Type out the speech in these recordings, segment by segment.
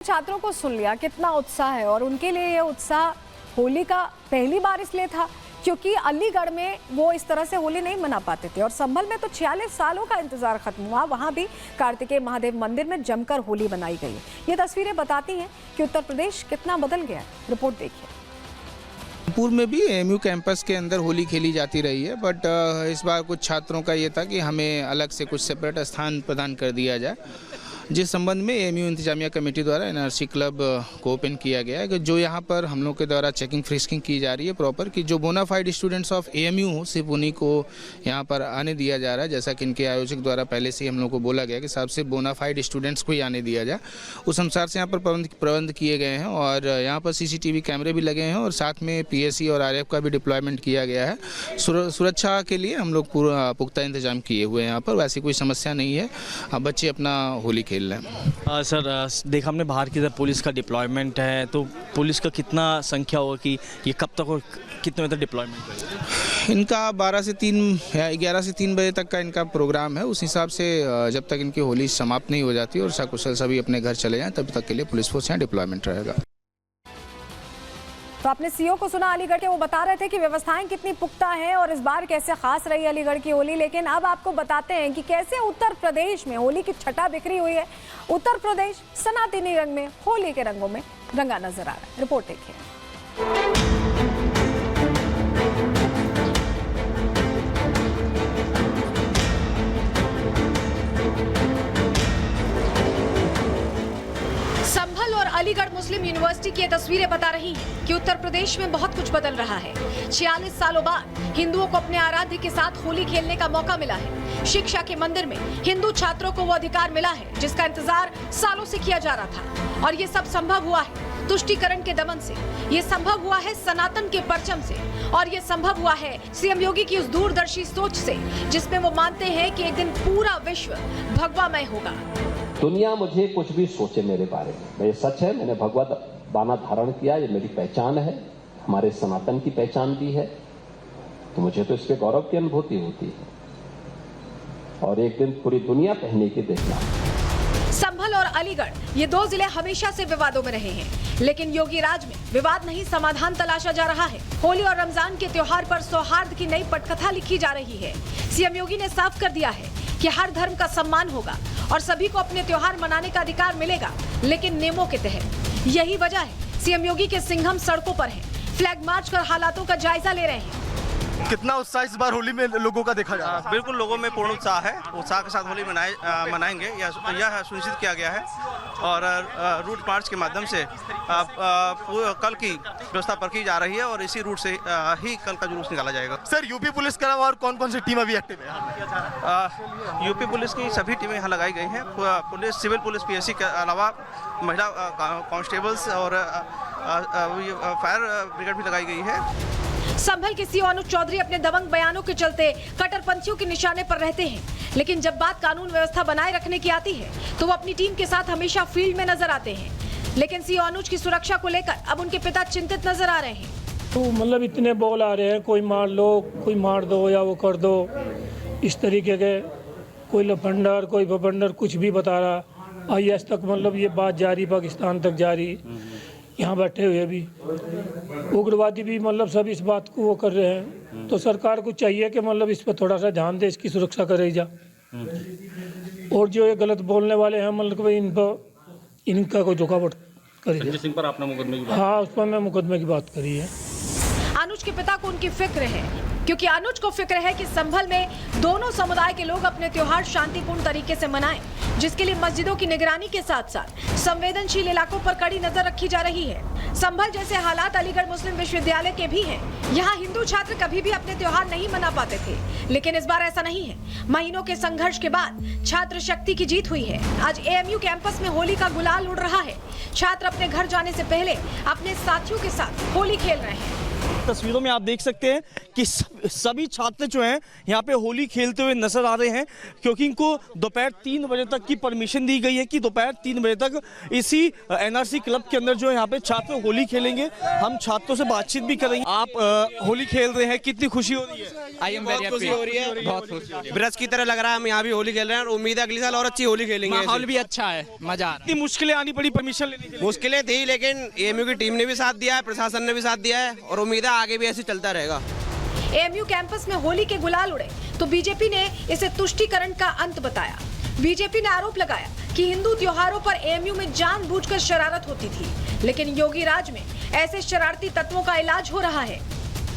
छात्रों को सुन लिया कितना उत्साह है और उनके लिए ये उत्साह होली का पहली बार इसलिए था क्योंकि अलीगढ़ में वो इस तरह से होली नहीं मना पाते थे और संभल में तो 46 सालों का इंतजार खत्म हुआ। वहां भी कार्तिकेय महादेव मंदिर में जमकर होली मनाई गई। ये तस्वीरें बताती हैं कि उत्तर प्रदेश कितना बदल गया। रिपोर्ट देखिए। कानपुर में भी एएमयू कैंपस के अंदर होली खेली जाती रही है, बट इस बार कुछ छात्रों का ये था कि हमें अलग से कुछ सेपरेट स्थान प्रदान कर दिया जाए, जिस संबंध में एएमयू इंतजामिया कमेटी द्वारा एनआरसी क्लब को ओपन किया गया है कि जो यहाँ पर हम लोग के द्वारा चेकिंग फ्रिस्किंग की जा रही है प्रॉपर, कि जो बोनाफाइड स्टूडेंट्स ऑफ एएमयू हो सिर्फ उन्हीं को यहाँ पर आने दिया जा रहा है। जैसा कि इनके आयोजक द्वारा पहले से ही हम लोग को बोला गया कि सबसे बोनाफाइड स्टूडेंट्स को ही आने दिया जाए। उस अनुसार से यहाँ पर प्रबंध किए गए हैं और यहाँ पर CCTV कैमरे भी लगे हैं और साथ में PSC और RF का भी डिप्लॉयमेंट किया गया है। सुरक्षा के लिए हम लोग पूरा पुख्ता इंतजाम किए हुए हैं। यहाँ पर वैसी कोई समस्या नहीं है, बच्चे अपना होली खेल रहे हैं। सर देखा हमने बाहर की तरफ पुलिस का डिप्लॉयमेंट है, तो पुलिस का कितना संख्या होगा कि ये कब तक और कितने बजे तक डिप्लॉयमेंट है? इनका 12 से 3 या 11 से 3 बजे तक का इनका प्रोग्राम है। उस हिसाब से जब तक इनकी होली समाप्त नहीं हो जाती और सकुशल सभी अपने घर चले जाएं तब तक के लिए पुलिस फोर्स यहाँ डिप्लॉयमेंट रहेगा। तो आपने सीओ को सुना अलीगढ़ के, वो बता रहे थे कि व्यवस्थाएं कितनी पुख्ता हैं और इस बार कैसे खास रही अलीगढ़ की होली। लेकिन अब आपको बताते हैं कि कैसे उत्तर प्रदेश में होली की छटा बिखरी हुई है। उत्तर प्रदेश सनातनी रंग में, होली के रंगों में रंगा नजर आ रहा है। रिपोर्ट देखिए। संभल और अलीगढ़ मुस्लिम यूनिवर्सिटी की ये तस्वीरें बता रही हैं कि उत्तर प्रदेश में बहुत कुछ बदल रहा है। 46 सालों बाद हिंदुओं को अपने आराध्य के साथ होली खेलने का मौका मिला है। शिक्षा के मंदिर में हिंदू छात्रों को वो अधिकार मिला है जिसका इंतजार सालों से किया जा रहा था और ये सब संभव हुआ है तुष्टीकरण के दमन से, ये संभव हुआ है सनातन के परचम से और ये संभव हुआ है CM योगी की उस दूरदर्शी सोच से जिसमें वो मानते हैं कि एक दिन पूरा विश्व भगवामय होगा। दुनिया मुझे कुछ भी सोचे मेरे बारे में, ये सच है। मैंने भगवत बाना धारण किया, ये मेरी पहचान है, हमारे सनातन की पहचान भी है, तो मुझे तो इसके गौरव की अनुभूति होती है और एक दिन पूरी दुनिया पहने के देखना। संभल और अलीगढ़ ये दो जिले हमेशा से विवादों में रहे हैं, लेकिन योगी राज में विवाद नहीं समाधान तलाशा जा रहा है। होली और रमजान के त्योहार पर सौहार्द की नई पटकथा लिखी जा रही है। CM योगी ने साफ कर दिया है कि हर धर्म का सम्मान होगा और सभी को अपने त्योहार मनाने का अधिकार मिलेगा, लेकिन नियमों के तहत। यही वजह है CM योगी के सिंघम सड़कों पर हैं, फ्लैग मार्च कर हालातों का जायजा ले रहे हैं। कितना उत्साह इस बार होली में लोगों का देखा जा रहा है? बिल्कुल, लोगों में पूर्ण उत्साह है। उत्साह के साथ होली मनाएंगे यह सुनिश्चित किया गया है और रूट मार्च के माध्यम से कल की व्यवस्था पर की जा रही है और इसी रूट से ही कल का जुलूस निकाला जाएगा। सर, यूपी पुलिस के अलावा और कौन कौन सी टीम अभी एक्टिव है? यूपी पुलिस की सभी टीमें यहाँ लगाई गई हैं। पुलिस, सिविल पुलिस, PSC के अलावा महिला कांस्टेबल्स और फायर ब्रिगेड भी लगाई गई है। संभल के सीओ अनुज चौधरी अपने दबंग बयानों के चलते कट्टरपंथियों के निशाने पर रहते हैं, लेकिन जब बात कानून व्यवस्था बनाए रखने की आती है तो वो अपनी टीम के साथ हमेशा फील्ड में नजर आते हैं। लेकिन सीओ अनुज की सुरक्षा को लेकर अब उनके पिता चिंतित नजर आ रहे हैं। तो मतलब इतने बॉल आ रहे हैं, कोई मार लो, कोई मार दो या वो कर दो, इस तरीके के कोई लफंडर कोई भपंडर कुछ भी बता रहा। IAS तक मतलब ये बात जारी, पाकिस्तान तक जारी, यहाँ बैठे हुए भी उग्रवादी भी मतलब सब इस बात को वो कर रहे हैं। तो सरकार को चाहिए कि मतलब इस पर थोड़ा सा ध्यान दे, इसकी सुरक्षा करे जा। और जो ये गलत बोलने वाले हैं मतलब इन पर इनका कोई रुकावट करे। संजय सिंह पर आपने मुकदमे की बात? हाँ, उस पर मैं मुकदमे की बात करी है। अनुज के पिता को उनकी फिक्र है, क्योंकि अनुज को फिक्र है कि संभल में दोनों समुदाय के लोग अपने त्योहार शांतिपूर्ण तरीके से मनाएं, जिसके लिए मस्जिदों की निगरानी के साथ साथ संवेदनशील इलाकों पर कड़ी नजर रखी जा रही है। संभल जैसे हालात अलीगढ़ मुस्लिम विश्वविद्यालय के भी हैं। यहाँ हिंदू छात्र कभी भी अपने त्योहार नहीं मना पाते थे, लेकिन इस बार ऐसा नहीं है। महीनों के संघर्ष के बाद छात्र शक्ति की जीत हुई है। आज AMU कैंपस में होली का गुलाल उड़ रहा है। छात्र अपने घर जाने से पहले अपने साथियों के साथ होली खेल रहे हैं। तस्वीरों में आप देख सकते हैं कि सभी छात्र जो हैं यहाँ पे होली खेलते हुए नजर आ रहे हैं, क्योंकि इनको दोपहर 3 बजे तक की परमिशन दी गई है कि दोपहर 3 बजे तक इसी एनआरसी क्लब के अंदर जो है यहाँ पे छात्र होली खेलेंगे। हम छात्रों से बातचीत भी करेंगे। आप होली खेल रहे हैं, कितनी खुशी हो रही है? आई एम वेरी हैप्पी, हो रही है, बहुत खुशी हो रही है। ब्रज की तरह लग रहा है, हम यहाँ भी होली खेल रहे हैं और उम्मीद है अगले साल और अच्छी होली खेलेंगे। माहौल भी अच्छा है, मजा आ रहा है। कितनी मुश्किलें आनी पड़ी परमिशन लेने के लिए? मुश्किलें थी, लेकिन एएमयू की टीम ने भी साथ दिया है, प्रशासन ने भी साथ दिया है और उम्मीद है आगे भी ऐसे चलता रहेगा। एएमयू कैंपस में होली के गुलाल उड़े तो बीजेपी ने इसे तुष्टीकरण का अंत बताया। बीजेपी ने आरोप लगाया कि हिंदू त्योहारों पर एएमयू में जानबूझकर शरारत होती थी, लेकिन योगी राज में ऐसे शरारती तत्वों का इलाज हो रहा है।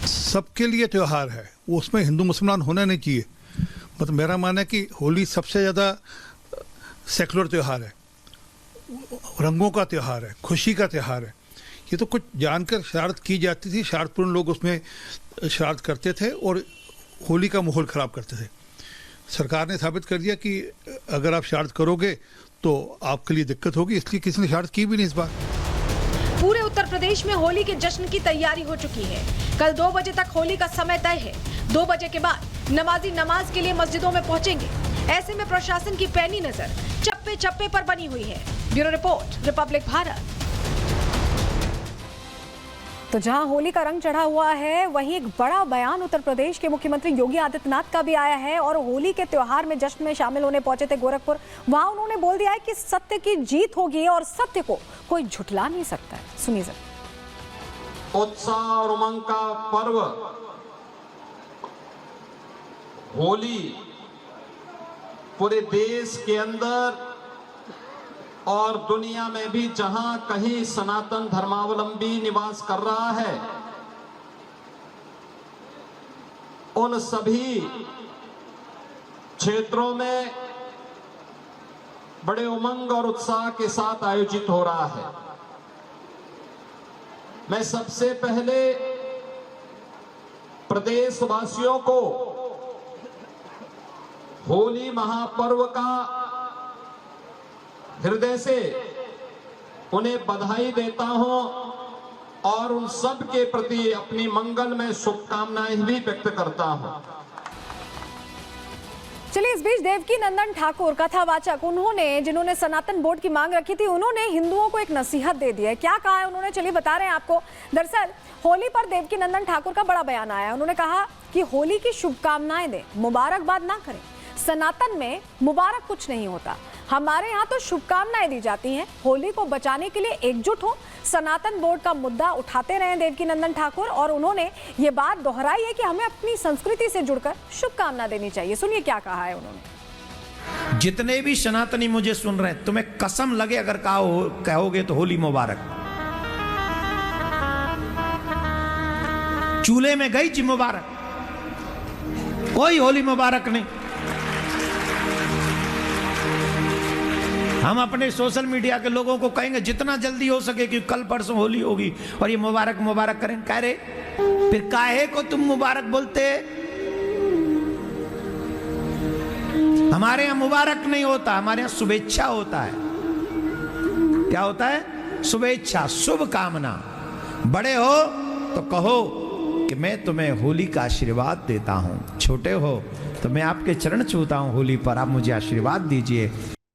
सबके लिए त्योहार है, वो उसमें हिंदू मुसलमान होना नहीं चाहिए। मतलब मेरा मानना है कि होली सबसे ज़्यादा सेकुलर त्योहार है, रंगों का त्योहार है, खुशी का त्योहार है। ये तो कुछ जानकर शरारत की जाती थी, शरारतपूर्ण लोग उसमें शरारत करते थे और होली का माहौल ख़राब करते थे। सरकार ने साबित कर दिया कि अगर आप शरारत करोगे तो आपके लिए दिक्कत होगी, इसलिए किसी ने शरारत की भी नहीं इस बार। पूरे उत्तर प्रदेश में होली के जश्न की तैयारी हो चुकी है। कल 2 बजे तक होली का समय तय है। 2 बजे के बाद नमाजी नमाज के लिए मस्जिदों में पहुंचेंगे। ऐसे में प्रशासन की पैनी नजर चप्पे चप्पे पर बनी हुई है। Bureau report, Republic Bharat. तो जहां होली का रंग चढ़ा हुआ है, वहीं एक बड़ा बयान उत्तर प्रदेश के मुख्यमंत्री योगी आदित्यनाथ का भी आया है और होली के त्योहार में जश्न में शामिल होने पहुंचे थे गोरखपुर। वहां उन्होंने बोल दिया है कि सत्य की जीत होगी और सत्य को कोई झुठला नहीं सकता है। सुनिए जरा। उत्साह और उमंग का पर्व होली पूरे देश के अंदर और दुनिया में भी जहां कहीं सनातन धर्मावलंबी निवास कर रहा है, उन सभी क्षेत्रों में बड़े उमंग और उत्साह के साथ आयोजित हो रहा है। मैं सबसे पहले प्रदेशवासियों को होली महापर्व का हृदय से उन्हें बधाई देता हूं और उन सब के प्रति अपनी मंगलमय शुभकामनाएं भी व्यक्त करता हूं। चलिए, इस बीच देवकी नंदन ठाकुर कथावाचक, जिन्होंने सनातन बोर्ड की मांग रखी थी, उन्होंने हिंदुओं को एक नसीहत दे दी है। क्या कहा है उन्होंने, चलिए बता रहे हैं आपको। दरअसल होली पर देवकी नंदन ठाकुर का बड़ा बयान आया। उन्होंने कहा कि होली की शुभकामनाएं दें, मुबारकबाद ना करें। सनातन में मुबारक कुछ नहीं होता, हमारे यहाँ तो शुभकामनाएं दी जाती हैं। होली को बचाने के लिए एकजुट हो, सनातन बोर्ड का मुद्दा उठाते रहे देवकी नंदन ठाकुर, और उन्होंने ये बात दोहराई है कि हमें अपनी संस्कृति से जुड़कर शुभकामना देनी चाहिए। सुनिए क्या कहा है उन्होंने। जितने भी सनातनी मुझे सुन रहे हैं, तुम्हें कसम लगे अगर कहोगे तो होली मुबारक। चूल्हे में गई जी मुबारक, कोई होली मुबारक नहीं। हम अपने सोशल मीडिया के लोगों को कहेंगे जितना जल्दी हो सके कि कल परसों होली होगी और ये मुबारक मुबारक करें। कह रहे फिर काहे को तुम मुबारक बोलते? हमारे यहाँ मुबारक नहीं होता, हमारे यहाँ शुभेच्छा होता है। क्या होता है? शुभेच्छा, शुभ कामना। बड़े हो तो कहो कि मैं तुम्हें होली का आशीर्वाद देता हूं। छोटे हो तो मैं आपके चरण छूता हूं होली पर, आप मुझे आशीर्वाद दीजिए।